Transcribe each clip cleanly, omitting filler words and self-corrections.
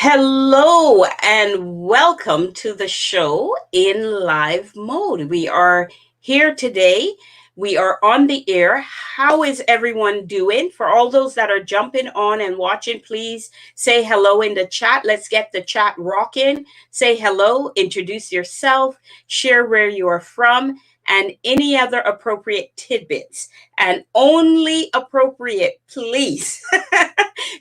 Hello and welcome to the show in live mode. We are here today. We are on the air. How is everyone doing? For all those that are jumping on and watching, please say hello in the chat. Let's get the chat rocking. Say hello, introduce yourself, share where you are from, and any other appropriate tidbits. And only appropriate, please.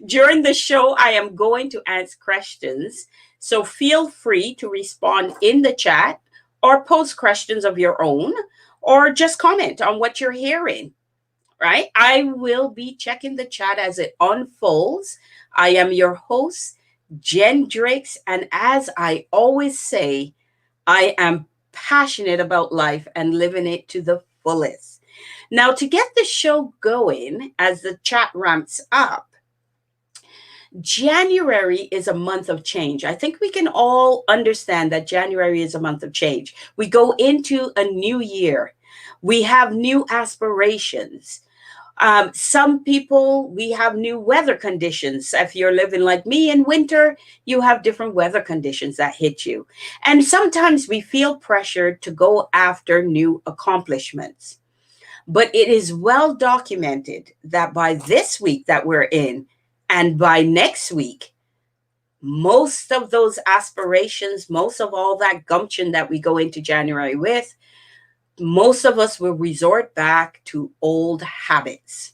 During the show, I am going to ask questions. So feel free to respond in the chat or post questions of your own or just comment on what you're hearing, right? I will be checking the chat as it unfolds. I am your host, Jen Drakes. And as I always say, I am passionate about life and living it to the fullest. Now, to get the show going as the chat ramps up, January is a month of change. I think we can all understand that January is a month of change. We go into a new year. We have new aspirations. Some people, we have new weather conditions. If you're living like me in winter, you have different weather conditions that hit you. And sometimes we feel pressured to go after new accomplishments. But it is well documented that by this week that we're in, and by next week, most of those aspirations, most of all that gumption that we go into January with, most of us will resort back to old habits.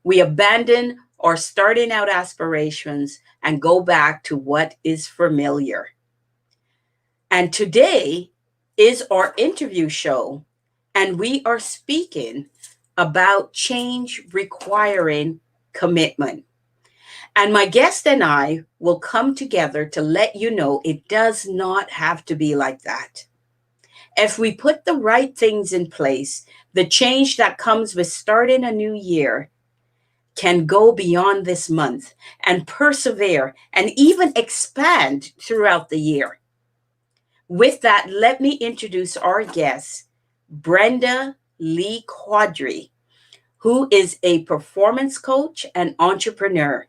We abandon our starting out aspirations and go back to what is familiar. And today is our interview show, and we are speaking about change requiring commitment. And my guest and I will come together to let you know it does not have to be like that. If we put the right things in place, the change that comes with starting a new year can go beyond this month and persevere and even expand throughout the year. With that, let me introduce our guest, Brenda Lee Quadri, who is a performance coach and entrepreneur.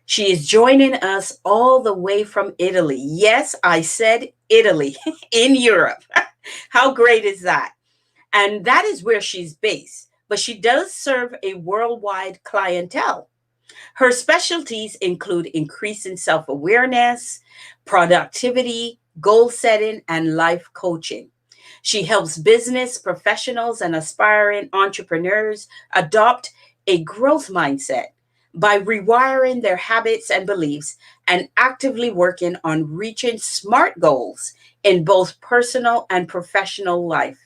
She is joining us all the way from Italy. Yes, I said Italy, in Europe. How great is that? And that is where she's based. But she does serve a worldwide clientele. Her specialties include increasing self awareness, productivity, goal setting, and life coaching. She helps business professionals and aspiring entrepreneurs adopt a growth mindset by rewiring their habits and beliefs and actively working on reaching smart goals in both personal and professional life.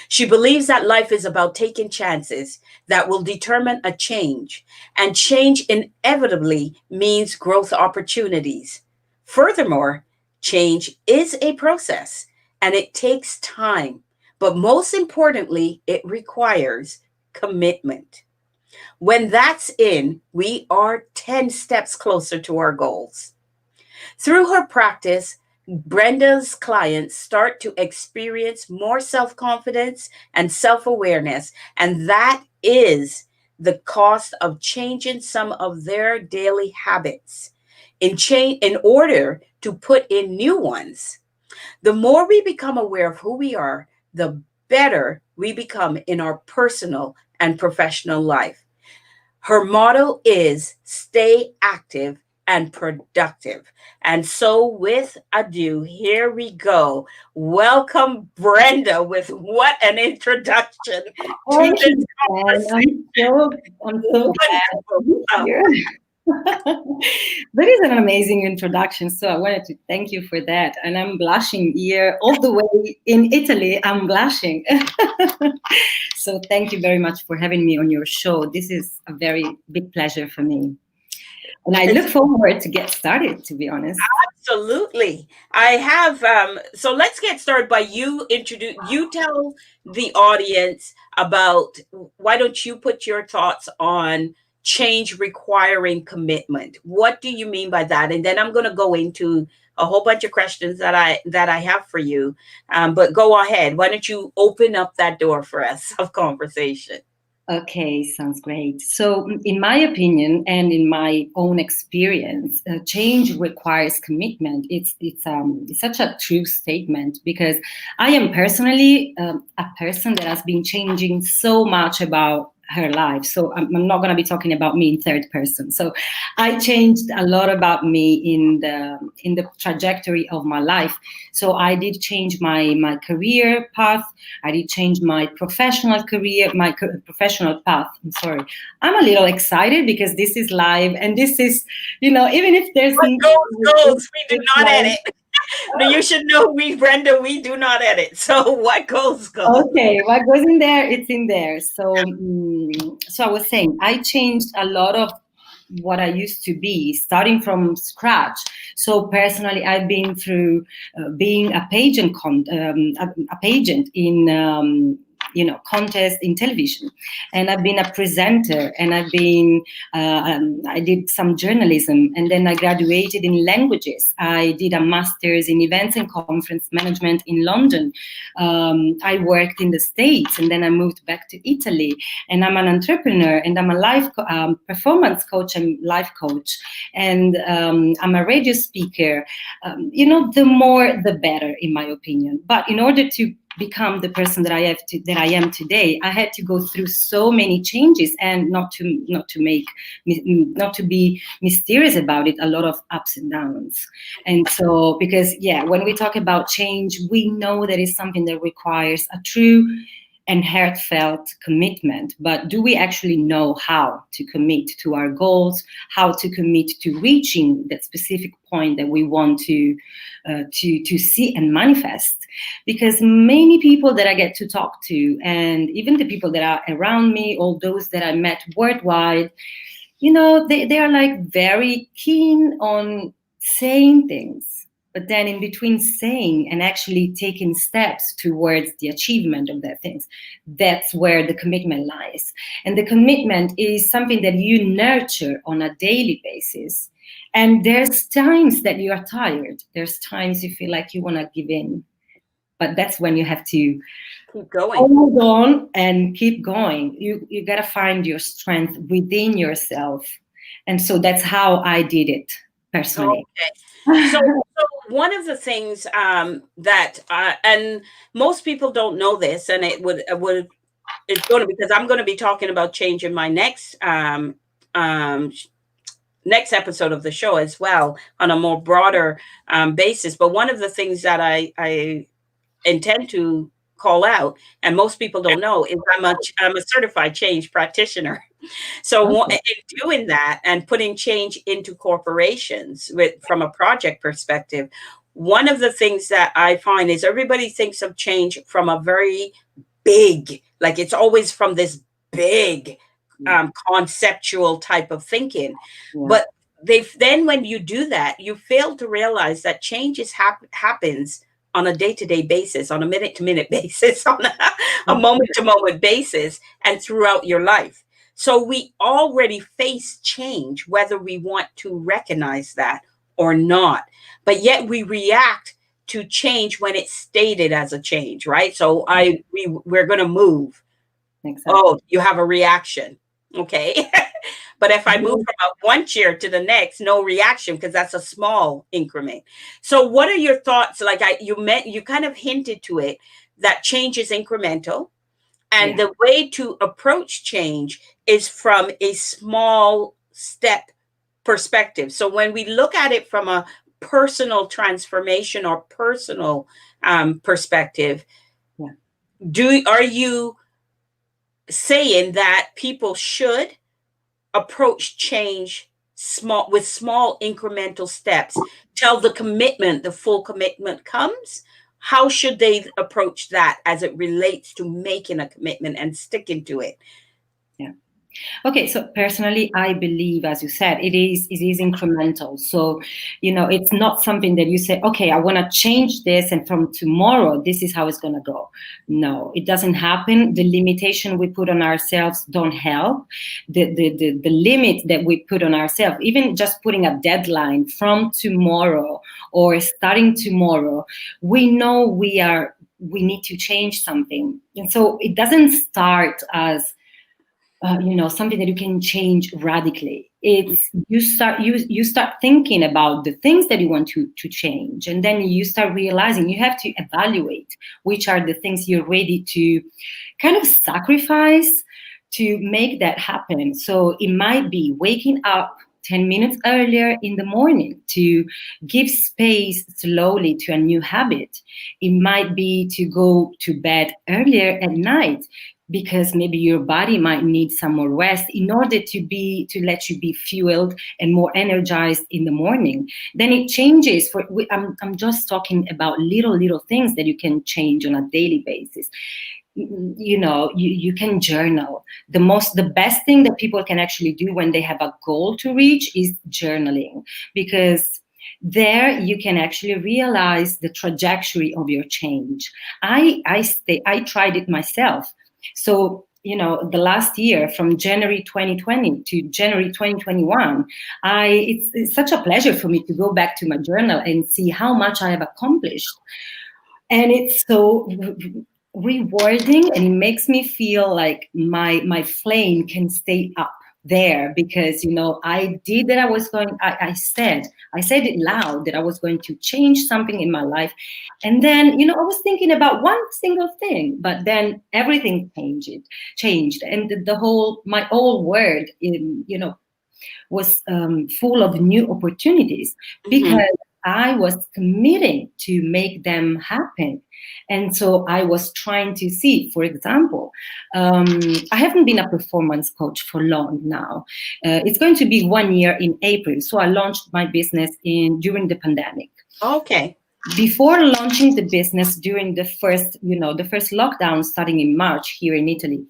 She believes that life is about taking chances that will determine a change, and change inevitably means growth opportunities. Furthermore, change is a process and it takes time, but most importantly, it requires commitment. When that's in, we are 10 steps closer to our goals. Through her practice, Brenda's clients start to experience more self confidence and self awareness, and that is the cost of changing some of their daily habits in order to put in new ones. The more we become aware of who we are, the better we become in our personal and professional life. Her motto is stay active and productive. And so, with ado, here we go. Welcome, Brenda, with what an introduction to Thank this you, Jen. conversation. I'm so glad to be Wonderful. here. That is an amazing introduction. So I wanted to thank you for that. And I'm blushing here all the way in Italy. I'm blushing. So thank you very much for having me on your show. This is a very big pleasure for me. And I look It's forward to get started, to be honest. absolutely. I have so let's get started by you tell the audience about why don't you put your thoughts on change requiring commitment. What do you mean by that? And then I'm going to go into a whole bunch of questions that I have for you. But go ahead. Why don't you open up that door for us of conversation? Okay, sounds great. So, in my opinion and in my own experience, change requires commitment. It's such a true statement because I am personally a person that has been changing so much about her life. So I'm not going to be talking about me in third person. So I changed a lot about me in the trajectory of my life. So I did change my career path. I did change my professional career, professional path. I'm sorry. I'm a little excited because this is live and this is, even if there's What goes. We do not edit. No, you should know Brenda, we do not edit. So what goes. Okay, what goes in there, it's in there. So, so I was saying, I changed a lot of what I used to be, starting from scratch. So personally, I've been through being a pageant, a pageant in contest in television, and I've been a presenter, and I did some journalism, and then I graduated in languages. I did a master's in events and conference management in London. I worked in the States, and then I moved back to Italy, and I'm an entrepreneur, and I'm a life performance coach and life coach, and I'm a radio speaker. The more the better, in my opinion. But in order to become the person that I am today, I had to go through so many changes, and not to be mysterious about it, a lot of ups and downs. And so, because when we talk about change, we know that it's something that requires a true and heartfelt commitment. But do we actually know how to commit to our goals, how to commit to reaching that specific point that we want to see and manifest? Because many people that I get to talk to, and even the people that are around me, all those that I met worldwide, they are like very keen on saying things. But then in between saying and actually taking steps towards the achievement of that things, that's where the commitment lies. And the commitment is something that you nurture on a daily basis. And there's times that you are tired. There's times you feel like you want to give in. But that's when you have to keep going, hold on and keep going. You got to find your strength within yourself. And so that's how I did it personally. Okay. So one of the things that and most people don't know this, and it's going to, because I'm going to be talking about change in my next next episode of the show as well, on a more broader basis. But one of the things that I intend to call out, and most people don't know, is I'm a certified change practitioner. So in doing that and putting change into corporations from a project perspective, one of the things that I find is everybody thinks of change from a very big, like it's always from this big conceptual type of thinking. Yeah. But then when you do that, you fail to realize that change happens on a day-to-day basis, on a minute-to-minute basis, on a moment-to-moment basis, and throughout your life. So we already face change, whether we want to recognize that or not. But yet we react to change when it's stated as a change, right? So we're going to move. Exactly. Oh, you have a reaction. Okay. But if I move from one chair to the next, no reaction, because that's a small increment. So what are your thoughts? Like you kind of hinted to it, that change is incremental. And the way to approach change is from a small step perspective. So when we look at it from a personal transformation or personal perspective, are you saying that people should approach change with small incremental steps till the full commitment comes? How should they approach that as it relates to making a commitment and sticking to it? Yeah. Okay, so personally, I believe, as you said, it is incremental. So, it's not something that you say, okay, I want to change this, and from tomorrow, this is how it's going to go. No, it doesn't happen. The limitation we put on ourselves don't help. The limit that we put on ourselves, even just putting a deadline from tomorrow or starting tomorrow, we know we need to change something. And so it doesn't start as something that you can change radically. It's you start thinking about the things that you want to change, and then you start realizing you have to evaluate which are the things you're ready to kind of sacrifice to make that happen. So it might be waking up 10 minutes earlier in the morning to give space slowly to a new habit. It might be to go to bed earlier at night because maybe your body might need some more rest in order to let you be fueled and more energized in the morning. Then it changes. I'm just talking about little things that you can change on a daily basis. You can journal. The best thing that people can actually do when they have a goal to reach is journaling, because there you can actually realize the trajectory of your change. I tried it myself. So the last year, from January 2020 to January 2021, it's such a pleasure for me to go back to my journal and see how much I have accomplished. And it's so rewarding, and it makes me feel like my flame can stay up there, because I did that. I said it loud that I was going to change something in my life, and then I was thinking about one single thing, but then everything changed, and my whole world was full of new opportunities, because I was committing to make them happen. And so I was trying to see, for example, I haven't been a performance coach for long now. It's going to be 1 year in April. So I launched my business during the pandemic. Okay. Before launching the business during the first lockdown starting in March here in Italy,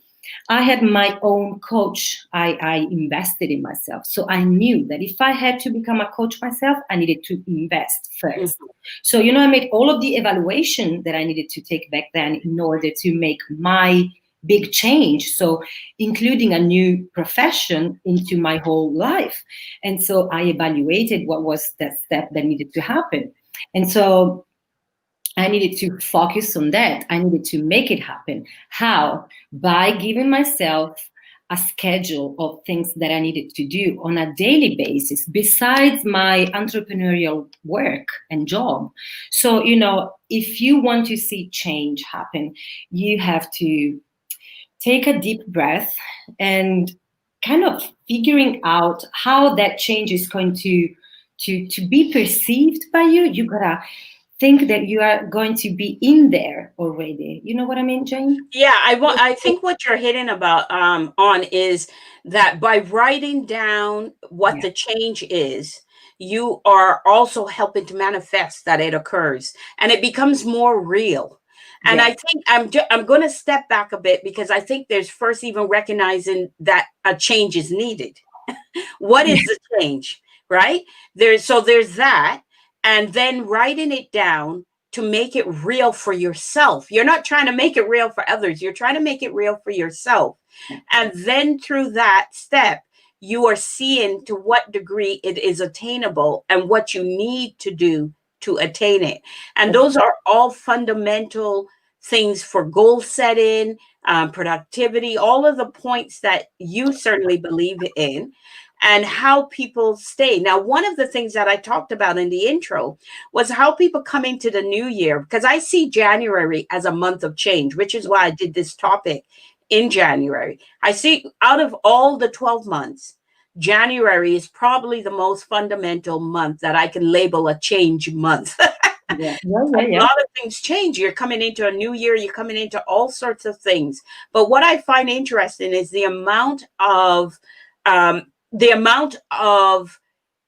I had my own coach. I invested in myself. So I knew that if I had to become a coach myself, I needed to invest first. So, I made all of the evaluation that I needed to take back then in order to make my big change. So including a new profession into my whole life. And so I evaluated what was that step that needed to happen. And so I needed to focus on that. I needed to make it happen. How? By giving myself a schedule of things that I needed to do on a daily basis, besides my entrepreneurial work and job. So, if you want to see change happen, you have to take a deep breath and kind of figuring out how that change is going to be perceived by you. You gotta think that you are going to be in there already. You know what I mean, Jane? Yeah, I think what you're hitting about on is that by writing down what the change is, you are also helping to manifest that it occurs, and it becomes more real. And I think I'm going to step back a bit, because I think there's first even recognizing that a change is needed. What is the change, right? There's that, and then writing it down to make it real for yourself. You're not trying to make it real for others. You're trying to make it real for yourself. And then through that step, you are seeing to what degree it is attainable and what you need to do to attain it. And those are all fundamental things for goal setting, productivity, all of the points that you certainly believe in, and how people stay. Now, one of the things that I talked about in the intro was how people come into the new year, because I see January as a month of change, which is why I did this topic in January. I see out of all the 12 months, January is probably the most fundamental month that I can label a change month. Yeah. A lot of things change. You're coming into a new year, you're coming into all sorts of things. But what I find interesting is the amount of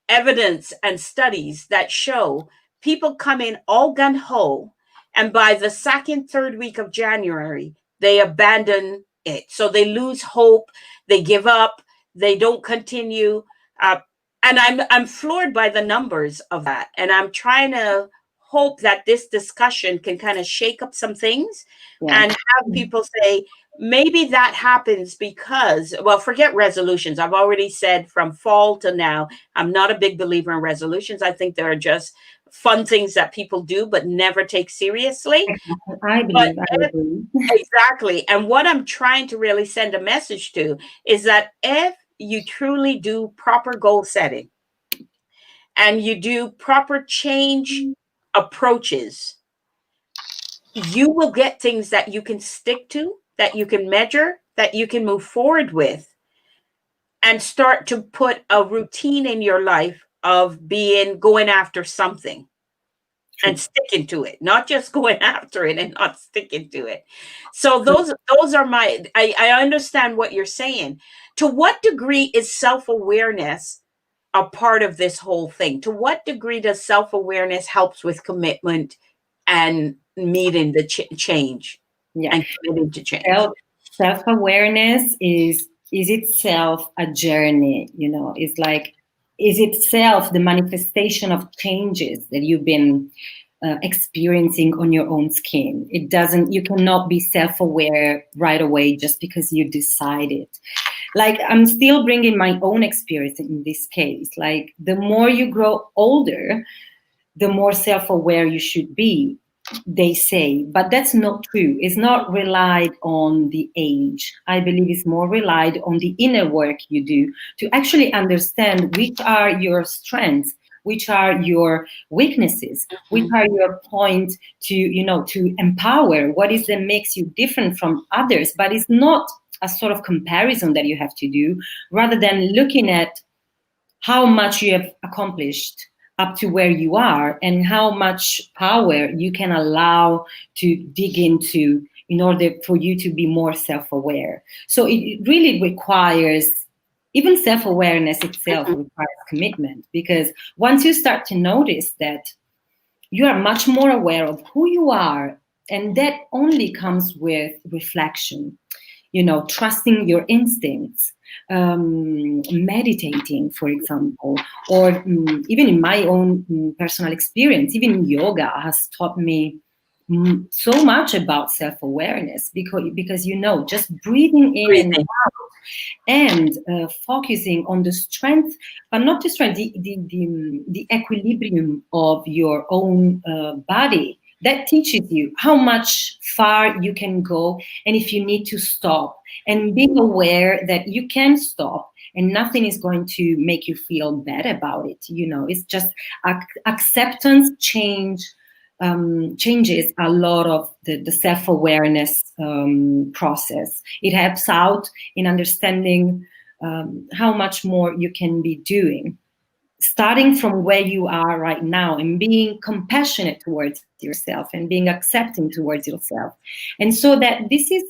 evidence and studies that show people come in all gun ho, and by the second, third week of January, they abandon it. So they lose hope, they give up, they don't continue. And I'm floored by the numbers of that. And I'm trying to hope that this discussion can kind of shake up some things and have people say, maybe that happens because, well, forget resolutions. I've already said from fall to now, I'm not a big believer in resolutions. I think there are just fun things that people do but never take seriously. I But believe, I agree. exactly. And what I'm trying to really send a message to is that if you truly do proper goal setting and you do proper change approaches, you will get things that you can stick to, that you can measure, that you can move forward with, and start to put a routine in your life of going after something and sticking to it, not just going after it and not sticking to it. So those are I understand what you're saying. To what degree is self-awareness a part of this whole thing? To what degree does self-awareness helps with commitment and meeting the change Yeah. and committing to change? Self-awareness is itself a journey, it's like, is itself the manifestation of changes that you've been experiencing on your own skin. You cannot be self-aware right away just because you decided. Like, I'm still bringing my own experience in this case. Like, the more you grow older, the more self-aware you should be, they say, but that's not true. It's not relied on the age. I believe it's more relied on the inner work you do to actually understand which are your strengths, which are your weaknesses, which are your point to empower, what is that makes you different from others. But it's not a sort of comparison that you have to do, rather than looking at how much you have accomplished up to where you are and how much power you can allow to dig into in order for you to be more self-aware. So it really requires, even self-awareness itself requires commitment, because once you start to notice that you are much more aware of who you are, and that only comes with reflection, trusting your instincts, meditating, for example, or even in my own personal experience, even yoga has taught me so much about self-awareness, because just breathing in and out and focusing on the strength, but not the strength, the equilibrium of your own body. That teaches you how much far you can go and if you need to stop, and being aware that you can stop and nothing is going to make you feel bad about it. It's just acceptance changes a lot of the self-awareness process. It helps out in understanding how much more you can be doing, starting from where you are right now and being compassionate towards yourself and being accepting towards yourself. And so that this is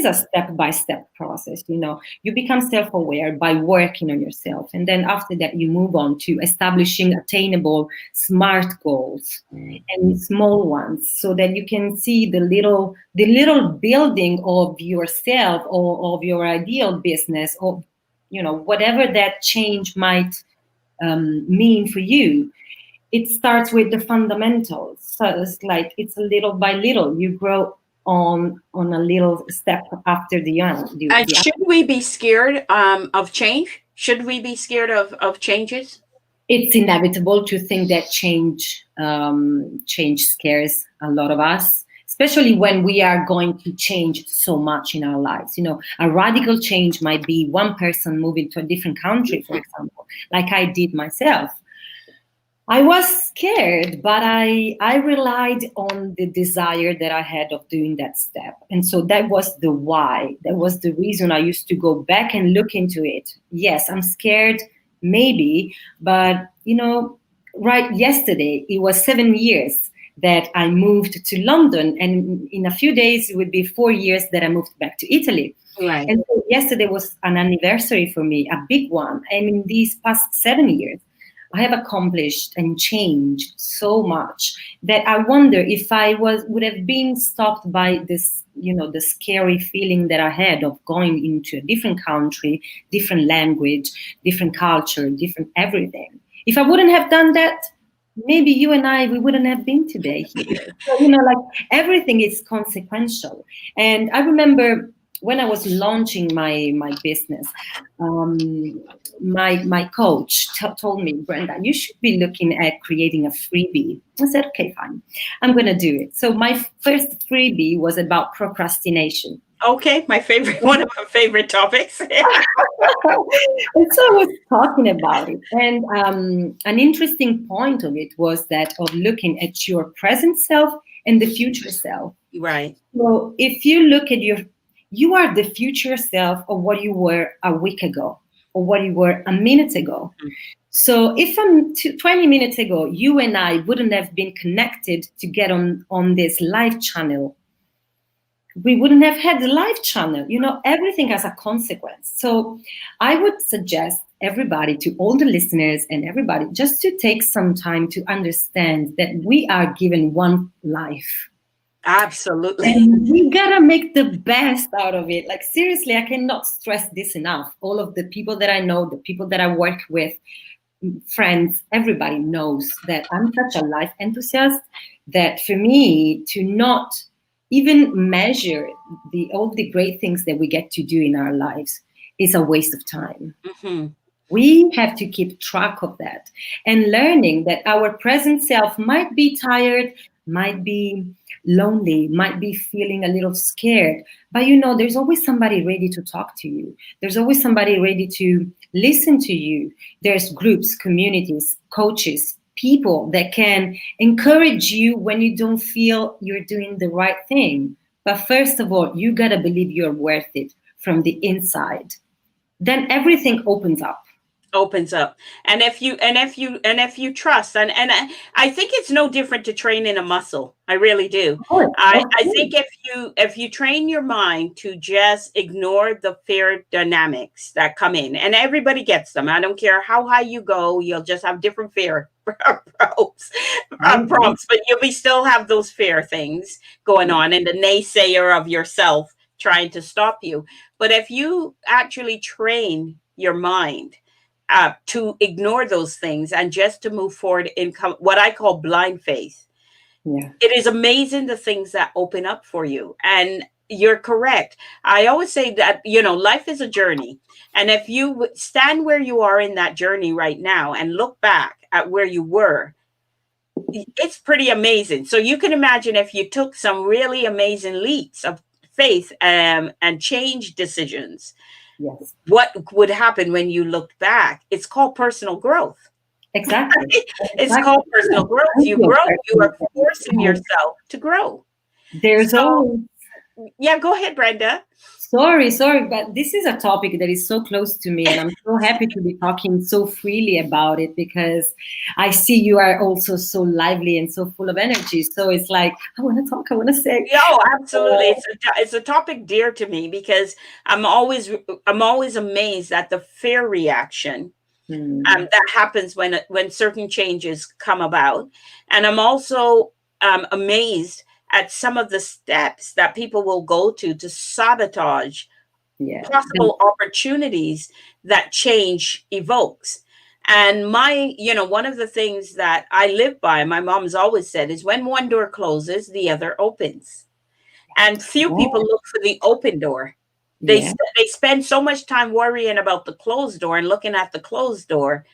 a step-by-step process. You become self-aware by working on yourself, and then after that you move on to establishing attainable smart goals and small ones, so that you can see the little building of yourself or of your ideal business, or whatever that change might mean for you. It starts with the fundamentals. So it's little by little. You grow on a little step after the other. And should we be scared of change? Should we be scared of changes? It's inevitable to think that change scares a lot of us, especially when we are going to change so much in our lives. A radical change might be one person moving to a different country, for example, like I did myself. I was scared, but I relied on the desire that I had of doing that step. And so that was the why. That was the reason I used to go back and look into it. Yes, I'm scared, maybe, but, right yesterday, it was 7 years that I moved to London. And in a few days, it would be 4 years that I moved back to Italy. Right. And so yesterday was an anniversary for me, a big one. And in these past 7 years, I have accomplished and changed so much that I wonder if I would have been stopped by this, the scary feeling that I had of going into a different country, different language, different culture, different everything. If I wouldn't have done that, maybe you and we wouldn't have been today here. So, everything is consequential. And I remember when I was launching my business, my coach told me, Brenda, you should be looking at creating a freebie. I said, okay, fine, I'm going to do it. So my first freebie was about procrastination. Okay, my favorite, one of my favorite topics. And so I was talking about it. And an interesting point of it was that of looking at your present self and the future self. Right. So if you look at you are the future self of what you were a week ago or what you were a minute ago. So if 20 minutes ago, you and I wouldn't have been connected to get on this live channel, we wouldn't have had the live channel. You know, everything has a consequence. So I would suggest everybody, to all the listeners and everybody, just to take some time to understand that we are given one life. Absolutely. And we gotta make the best out of it. Like, seriously, I cannot stress this enough. All of the people that I know, the people that I work with, friends, everybody knows that I'm such a life enthusiast that for me to not even measure all the great things that we get to do in our lives is a waste of time. Mm-hmm. We have to keep track of that and learning that our present self might be tired, might be lonely, might be feeling a little scared. But you know, there's always somebody ready to talk to you. There's always somebody ready to listen to you. There's groups, communities, coaches, people that can encourage you when you don't feel you're doing the right thing. But first of all, you got to believe you're worth it from the inside. Then everything opens up. And if you trust, I think it's no different to training a muscle. I really do. Of course, I, of I course. think if you train your mind to just ignore the fear dynamics that come in, and everybody gets them. I don't care how high you go, you'll just have different fear prompts, I agree. but you'll be still have those fear things going Yeah. on, and the naysayer of yourself trying to stop you. But if you actually train your mind to ignore those things and just to move forward in what I call blind faith. Yeah. It is amazing the things that open up for you. And you're correct. I always say that, life is a journey. And if you stand where you are in that journey right now and look back at where you were, it's pretty amazing. So you can imagine if you took some really amazing leaps of faith and change decisions, Yes. what would happen when you look back? It's called personal growth. Exactly. It's Exactly. called personal growth. Thank You you, grow, you personal are forcing growth. yourself to grow. There's So, always yeah, go ahead, Brenda. sorry, but this is a topic that is so close to me, and I'm so happy to be talking so freely about it because I see you are also so lively and so full of energy. So it's like I want to talk, I want to say. Yeah, oh, absolutely. It's a topic dear to me because I'm always amazed at the fear reaction Hmm, that happens when certain changes come about, and I'm also amazed at some of the steps that people will go to sabotage yeah. possible opportunities that change evokes. And one of the things that I live by, my mom's always said, is when one door closes, the other opens. And few people Yeah. look for the open door. They Yeah. they spend so much time worrying about the closed door and looking at the closed door.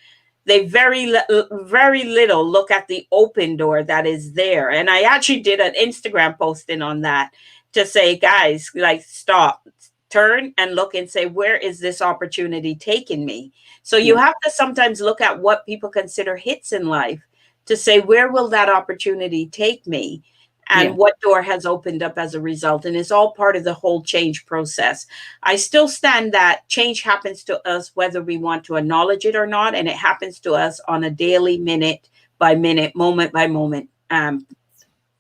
They very little look at the open door that is there. And I actually did an Instagram posting on that to say, guys, like, stop, turn and look and say, where is this opportunity taking me? So you Yeah. have to sometimes look at what people consider hits in life to say, where will that opportunity take me? Yeah. And what door has opened up as a result? And it's all part of the whole change process. I still stand that change happens to us whether we want to acknowledge it or not, and it happens to us on a daily, minute by minute, moment by moment,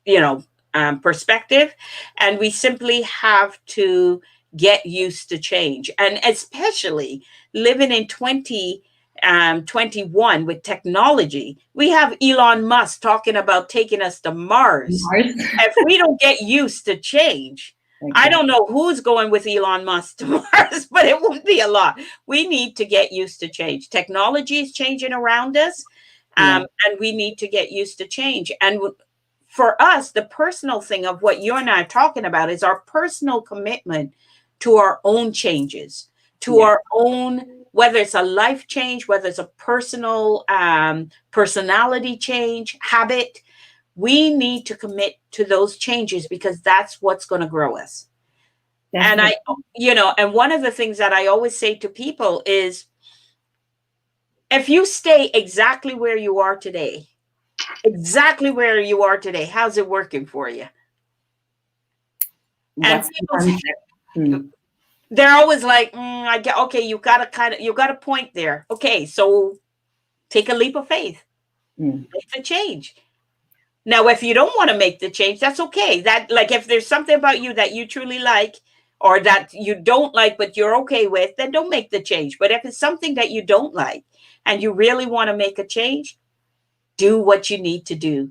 you know, perspective, and we simply have to get used to change, and especially living in 2021 with technology. We have Elon Musk talking about taking us to Mars. Mars. If we don't get used to change, I don't Exactly. know who's going with Elon Musk to Mars, but it won't be a lot. We need to get used to change. Technology is changing around us, Yeah. and we need to get used to change. And for us, the personal thing of what you and I are talking about is our personal commitment to our own changes, to Yeah. our own, whether it's a life change, whether it's a personal personality change, habit. We need to commit to those changes because that's what's going to grow us. And Definitely. and one of the things that I always say to people is, if you stay exactly where you are today, how's it working for you? And What's the people say, concept? Mm. they're always like, I get, okay, you got a point there. Okay, so take a leap of faith, Mm. make the change. Now, if you don't want to make the change, that's okay. That, like, if there's something about you that you truly like or that you don't like, but you're okay with, then don't make the change. But if it's something that you don't like and you really want to make a change, do what you need to do.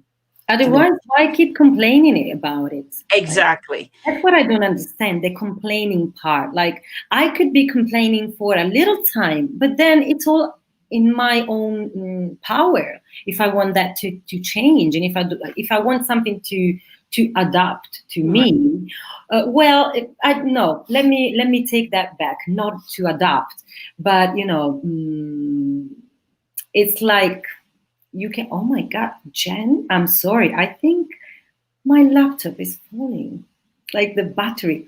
Otherwise, why keep complaining about it? Like, Exactly. that's what I don't understand, the complaining part. Like, I could be complaining for a little time, but then it's all in my own power if I want that to change, and if I want something to adapt to me. I no, let me take that back. Not to adapt, but it's like you can. Oh my God, Jen, I'm sorry. I think my laptop is falling, like the battery.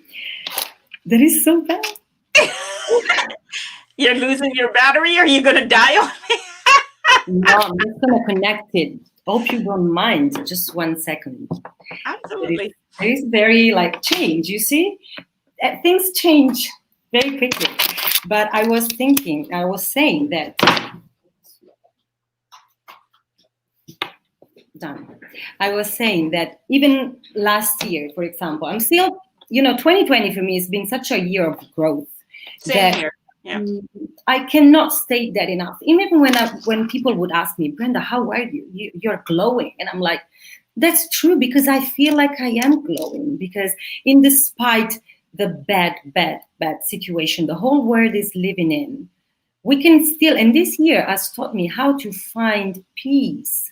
That is so bad. You're losing your battery? Are you going to die on me? No, I'm just gonna connect it. Hope you don't mind. Just 1 second. Absolutely. There is very like change. You see, things change very quickly. But I was saying that. Done. I was saying that even last year, for example, I'm still, 2020 for me has been such a year of growth. Same here. Yeah. I cannot state that enough. Even when people would ask me, Brenda, how are you? You're glowing. And I'm like, that's true, because I feel like I am glowing, because in despite the bad situation the whole world is living in, we can still, and this year has taught me how to find peace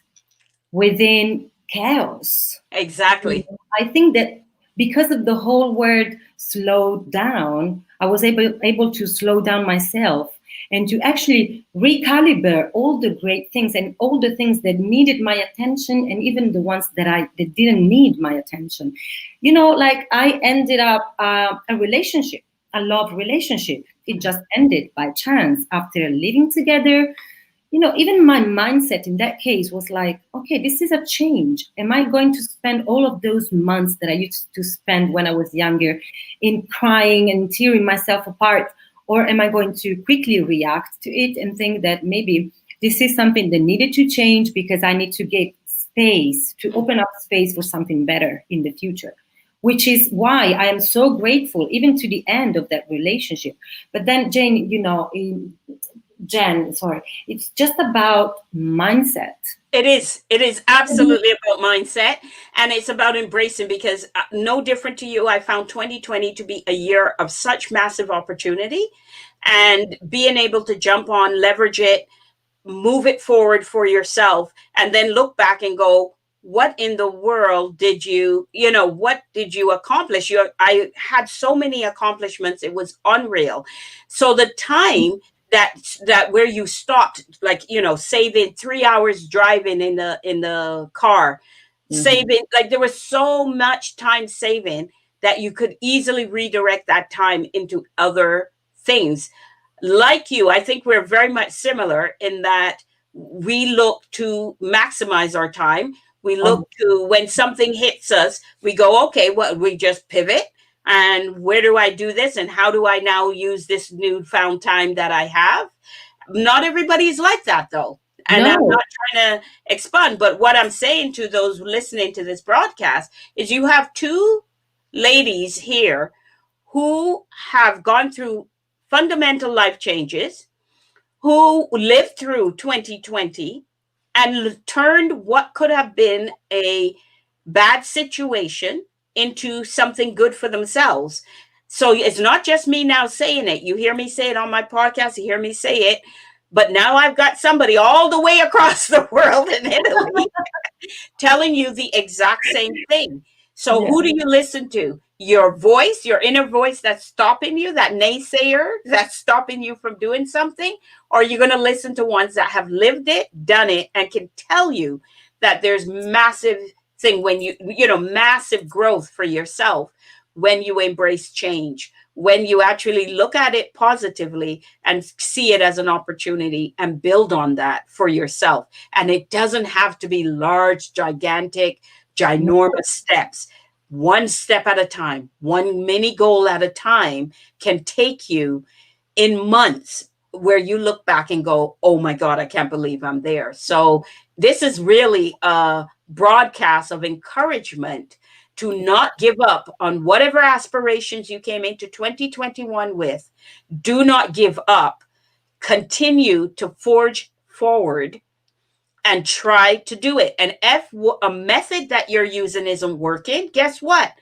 within chaos. Exactly. I think that because of the whole world slowed down, I was able to slow down myself and to actually recalibrate all the great things and all the things that needed my attention, and even the ones that didn't need my attention. Like I ended up a relationship, a love relationship. It just ended by chance after living together. Even my mindset in that case was like, okay, this is a change. Am I going to spend all of those months that I used to spend when I was younger in crying and tearing myself apart? Or am I going to quickly react to it and think that maybe this is something that needed to change because I need to get space, to open up space for something better in the future? Which is why I am so grateful, even to the end of that relationship. But then, Jen, sorry, it's just about mindset. It is absolutely about mindset, and it's about embracing, because no different to you, I found 2020 to be a year of such massive opportunity, and being able to jump on, leverage it, move it forward for yourself, and then look back and go, what in the world did what did you accomplish? I had so many accomplishments, it was unreal. So the time that where you stopped, like, saving 3 hours driving in the car, saving, like, there was so much time saving that you could easily redirect that time into other things. Like you, I think we're very much similar in that we look to maximize our time. We look to, when something hits us, we go, okay, well, we just pivot. And where do I do this? And how do I now use this newfound time that I have? Not everybody's like that, though. And I'm not trying to expand, but what I'm saying to those listening to this broadcast is you have two ladies here who have gone through fundamental life changes, who lived through 2020 and turned what could have been a bad situation into something good for themselves. So it's not just me now saying it. You hear me say it on my podcast, you hear me say it, but now I've got somebody all the way across the world in Italy telling you the exact same thing. So who do you listen to? your voice, your inner voice that's stopping you, that naysayer that's stopping you from doing something? Or are you going to listen to ones that have lived it, done it, and can tell you that there's massive thing when massive growth for yourself when you embrace change, when you actually look at it positively and see it as an opportunity and build on that for yourself. And it doesn't have to be large, gigantic, ginormous steps. One step at a time, one mini goal at a time can take you in months where you look back and go, oh my God, I can't believe I'm there. So this is really a broadcast of encouragement to not give up on whatever aspirations you came into 2021 with. Do not give up. Continue to forge forward and try to do it. And if a method that you're using isn't working, guess what?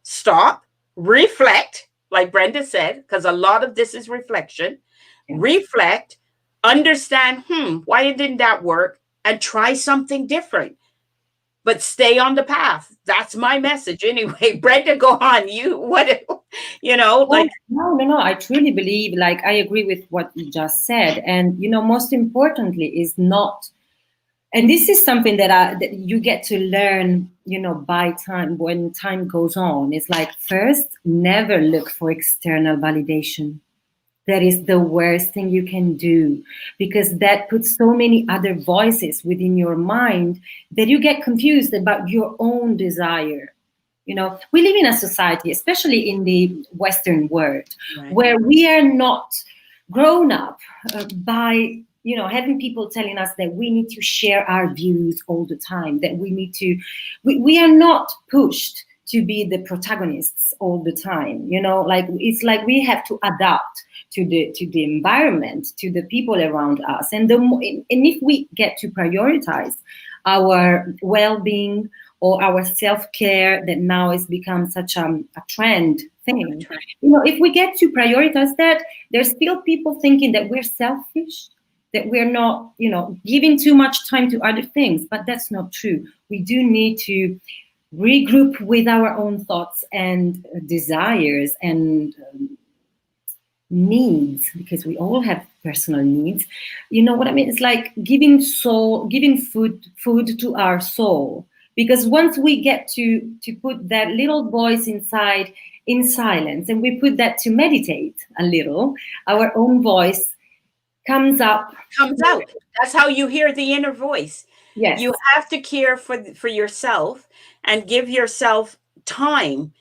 Stop, reflect, like Brenda said, because a lot of this is reflection. Reflect, understand, why didn't that work? And try something different. But stay on the path. That's my message anyway. Brenda, go on. No. I truly believe, like, I agree with what you just said. And, most importantly is not, and this is something that you get to learn, by time, when time goes on. It's like, first, never look for external validation. That is the worst thing you can do, because that puts so many other voices within your mind that you get confused about your own desire. We live in a society, especially in the Western world, right, where we are not grown up by having people telling us that we need to share our views all the time, that we are not pushed to be the protagonists all the time. Like, it's like we have to adapt to the environment, to the people around us. And if we get to prioritize our well-being or our self-care, that now has become such a trend thing. If we get to prioritize that, there's still people thinking that we're selfish, that we're not, giving too much time to other things. But that's not true. We do need to regroup with our own thoughts and desires and needs, because we all have personal needs. You know what I mean? It's like giving food to our soul. Because once we get to put that little voice inside in silence, and we put that to meditate a little, our own voice comes out. That's how you hear the inner voice. Yes. You have to care for yourself and give yourself time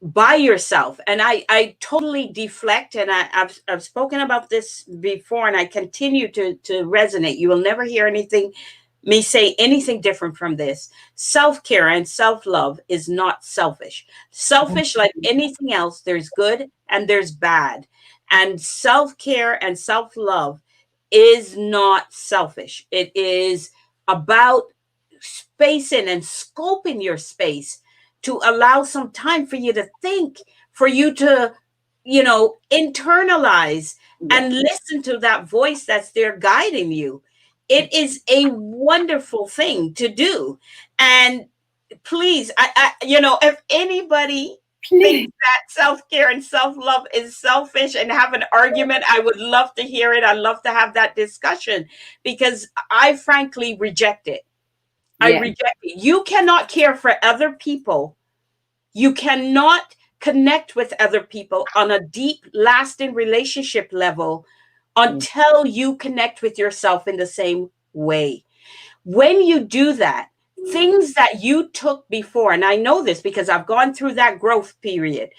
by yourself. And I totally deflect, and I've spoken about this before, and I continue to resonate. You will never hear me say anything different from this. Self-care and self-love is not selfish. Selfish, like anything else, there's good and there's bad. And self-care and self-love is not selfish. It is about spacing and scoping your space to allow some time for you to think, for you to, internalize and listen to that voice that's there guiding you. It is a wonderful thing to do. And please, if anybody thinks that self-care and self-love is selfish and have an argument, I would love to hear it. I'd love to have that discussion, because I frankly reject it. I reject it. You cannot care for other people. You cannot connect with other people on a deep, lasting relationship level until you connect with yourself in the same way. When you do that, things that you took before, and I know this because I've gone through that growth period,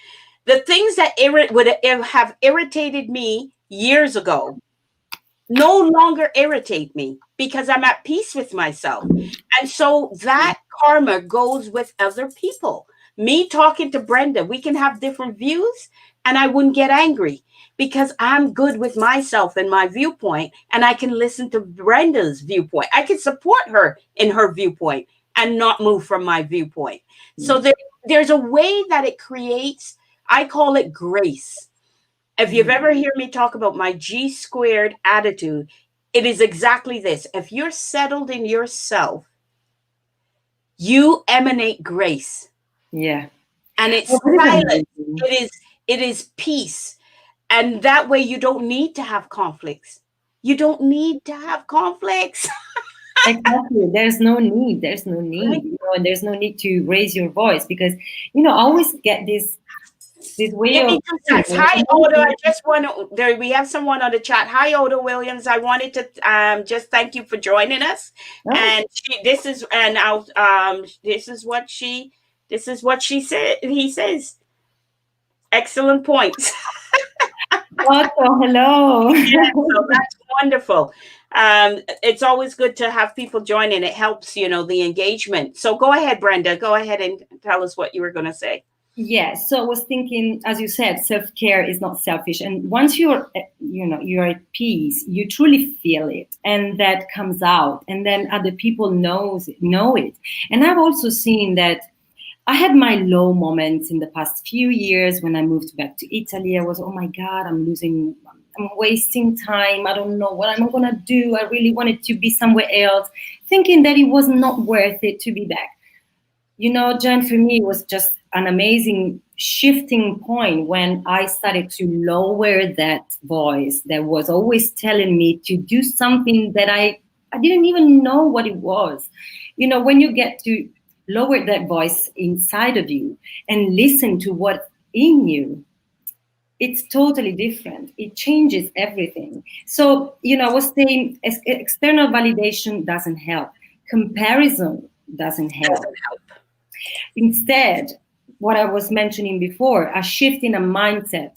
the things that would have irritated me years ago no longer irritate me, because I'm at peace with myself. And so that karma goes with other people. Me talking to Brenda, we can have different views and I wouldn't get angry, because I'm good with myself and my viewpoint, and I can listen to Brenda's viewpoint. I can support her in her viewpoint and not move from my viewpoint. So there's a way that it creates, I call it grace. If you've ever heard me talk about my G² attitude, it is exactly this. If you're settled in yourself, you emanate grace. Yeah. And it's Oh, that is silence. amazing. It is peace. And that way you don't need to have conflicts. You don't need to have conflicts. Exactly. There's no need. There's no need. Right? You know, and there's no need to raise your voice because, you know, I always get this way Give me of two seconds. thinking. Hi, Oda. I just want to. There, we have someone on the chat. Hi, Oda Williams. I wanted to just thank you for joining us. Oh, And this is and I'll this is what she said. He says excellent points. Otto, hello. So that's wonderful. It's always good to have people join in. It helps, the engagement. So go ahead, Brenda. Go ahead and tell us what you were going to say. Yes. So I was thinking, as you said, self-care is not selfish. And once you're at peace, you truly feel it, and that comes out, and then other people know it. And I've also seen that I had my low moments in the past few years when I moved back to Italy. I was, oh my God, I'm wasting time. I don't know what I'm going to do. I really wanted to be somewhere else, thinking that it was not worth it to be back. Jen, for me, it was just an amazing shifting point when I started to lower that voice that was always telling me to do something that I didn't even know what it was. When you get to lower that voice inside of you and listen to what's in you, it's totally different. It changes everything. So, I was saying external validation doesn't help. Comparison doesn't help. Instead, what I was mentioning before, a shift in a mindset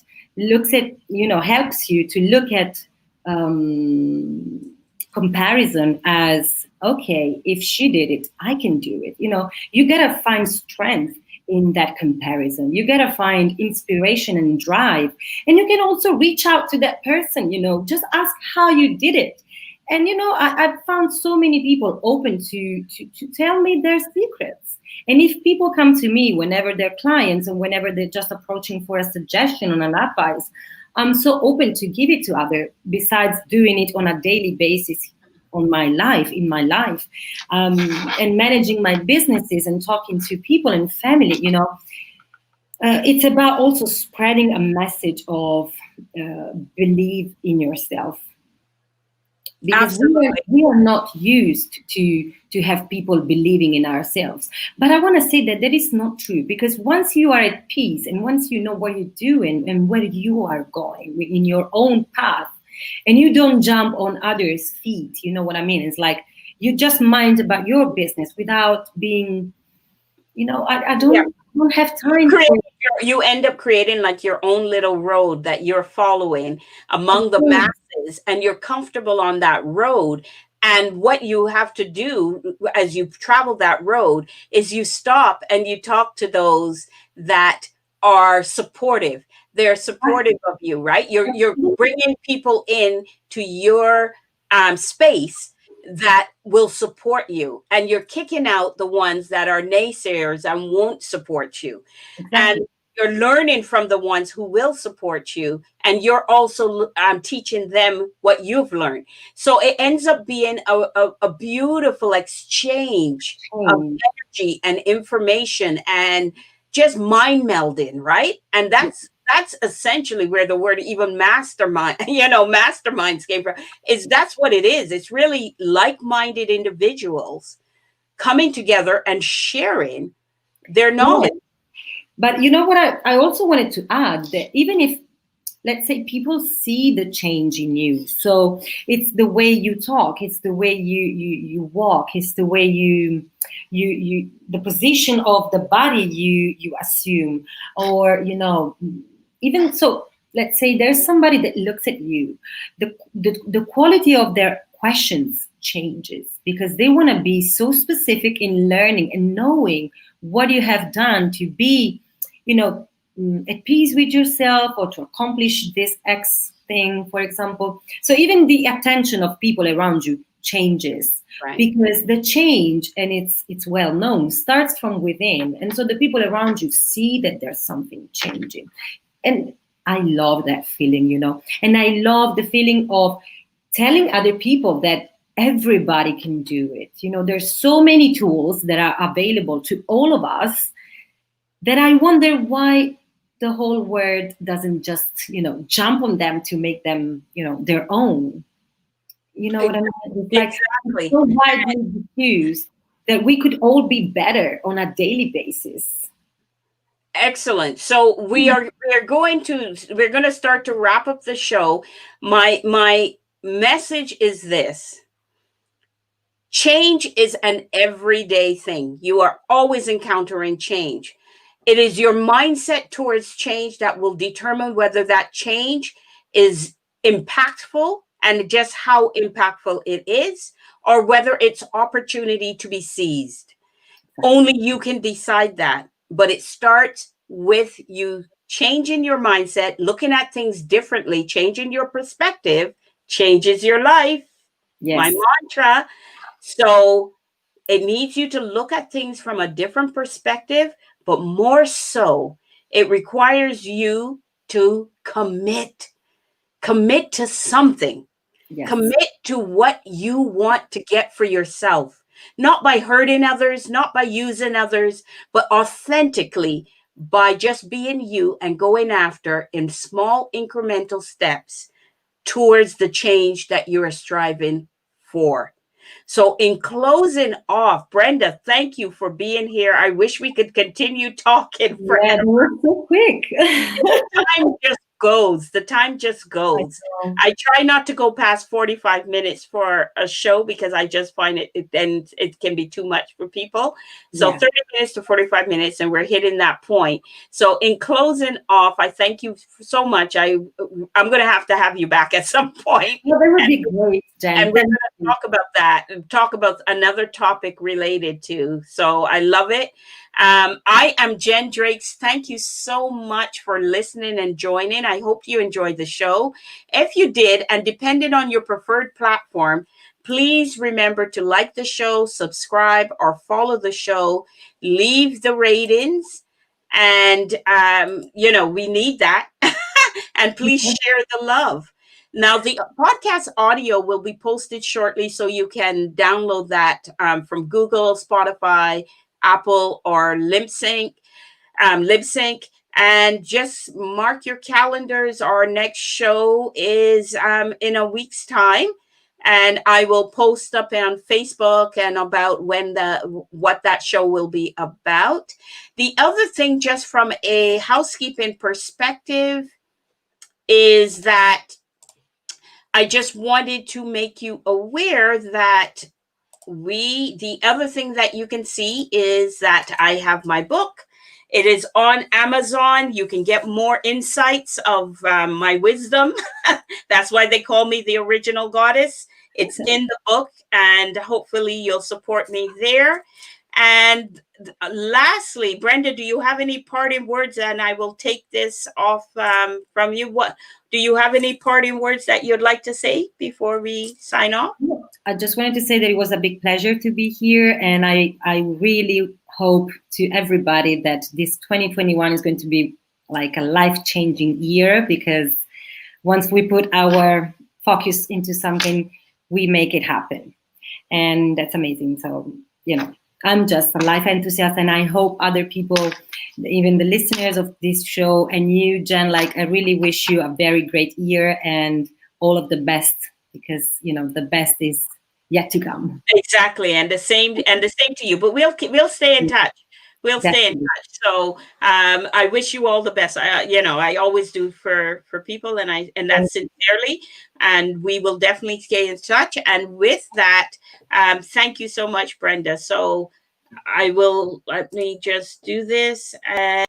helps you to look at comparison as, okay, if she did it, I can do it. You got to find strength in that comparison. You got to find inspiration and drive. And you can also reach out to that person, just ask how you did it. And, I've found so many people open to tell me their secrets. And if people come to me whenever they're clients and whenever they're just approaching for a suggestion on an advice, I'm so open to give it to others, besides doing it on a daily basis in my life, and managing my businesses and talking to people and family. It's about also spreading a message of believe in yourself. Because we are not used to have people believing in ourselves. But I want to say that is not true, because once you are at peace and once you know what you're doing and where you are going in your own path, and you don't jump on others' feet, you know what I mean? It's like you just mind about your business without being, I don't have time. You end up creating like your own little road that you're following among the masses, and you're comfortable on that road. And what you have to do as you travel that road is you stop and you talk to those that are supportive. They're supportive of you, right? You're bringing people in to your space that will support you, and you're kicking out the ones that are naysayers and won't support you. Exactly. And you're learning from the ones who will support you, and you're also teaching them what you've learned. So it ends up being a beautiful exchange of energy and information and just mind melding, right? And that's essentially where the word even mastermind, masterminds came from. That's what it is. It's really like-minded individuals coming together and sharing their knowledge. Yeah. But you know what I also wanted to add, that even if, let's say, people see the change in you, so it's the way you talk, it's the way you walk, it's the way you the position of the body you assume, or even so, let's say there's somebody that looks at you, the quality of their questions changes, because they want to be so specific in learning and knowing what you have done to be at peace with yourself, or to accomplish this X thing, for example. So even the attention of people around you changes, right? Because the change, and it's well known, starts from within. And so the people around you see that there's something changing. And I love that feeling, and I love the feeling of telling other people that everybody can do it. There's so many tools that are available to all of us that I wonder why the whole world doesn't just, jump on them to make them, their own. You know what I mean? It's like it's Exactly. so widely diffused that we could all be better on a daily basis. Excellent. So we're going to start to wrap up the show. My message is this. Change is an everyday thing. You are always encountering change. It is your mindset towards change that will determine whether that change is impactful and just how impactful it is, or whether it's opportunity to be seized. Only you can decide that. But it starts with you changing your mindset, looking at things differently, changing your perspective, changes your life. My Yes. mantra. So it needs you to look at things from a different perspective, but more so, it requires you to commit to something. Yes. Commit to what you want to get for yourself, not by hurting others, not by using others, but authentically by just being you and going after in small incremental steps towards the change that you are striving for. So, in closing off, Brenda, thank you for being here. I wish we could continue talking Yeah, forever. that was so quick. Time just goes. The time just I goes. know. I try not to go past 45 minutes for a show because I just find it then it can be too much for people. So Yeah. 30 minutes to 45 minutes and we're hitting that point. So in closing off, I thank you so much. I'm going to have you back at some point. Well, that would be great, And Jen. we're Thank going to you. talk about that and talk about another topic related to. So I love it. I am Jen Drakes. Thank you so much for listening and joining. I hope you enjoyed the show. If you did, and depending on your preferred platform, please remember to like the show, subscribe, or follow the show, leave the ratings. And, we need that. And please share the love. Now, the podcast audio will be posted shortly, so you can download that from Google, Spotify, Apple, or LipSync. And just mark your calendars. Our next show is in a week's time. And I will post up on Facebook and about what that show will be about. The other thing, just from a housekeeping perspective, is that I just wanted to make you aware that the other thing that you can see is that I have my book. It is on Amazon. You can get more insights of my wisdom. That's why they call me the original goddess. It's in the book, and hopefully you'll support me there. And lastly, Brenda, do you have any parting words? And I will take this off from you. What do you have any parting words that you'd like to say before we sign off? I just wanted to say that it was a big pleasure to be here, and I really hope to everybody that this 2021 is going to be like a life-changing year, because once we put our focus into something, we make it happen. And that's amazing. So, I'm just a life enthusiast, and I hope other people, even the listeners of this show, and you, Jen, I really wish you a very great year and all of the best, because the best is yet to come. Exactly, and the same to you. But we'll stay in touch. We'll stay in Definitely. touch. So I wish you all the best. I always do for people, and that's sincerely. And we will definitely stay in touch. And with that, thank you so much, Brenda. So let me just do this. And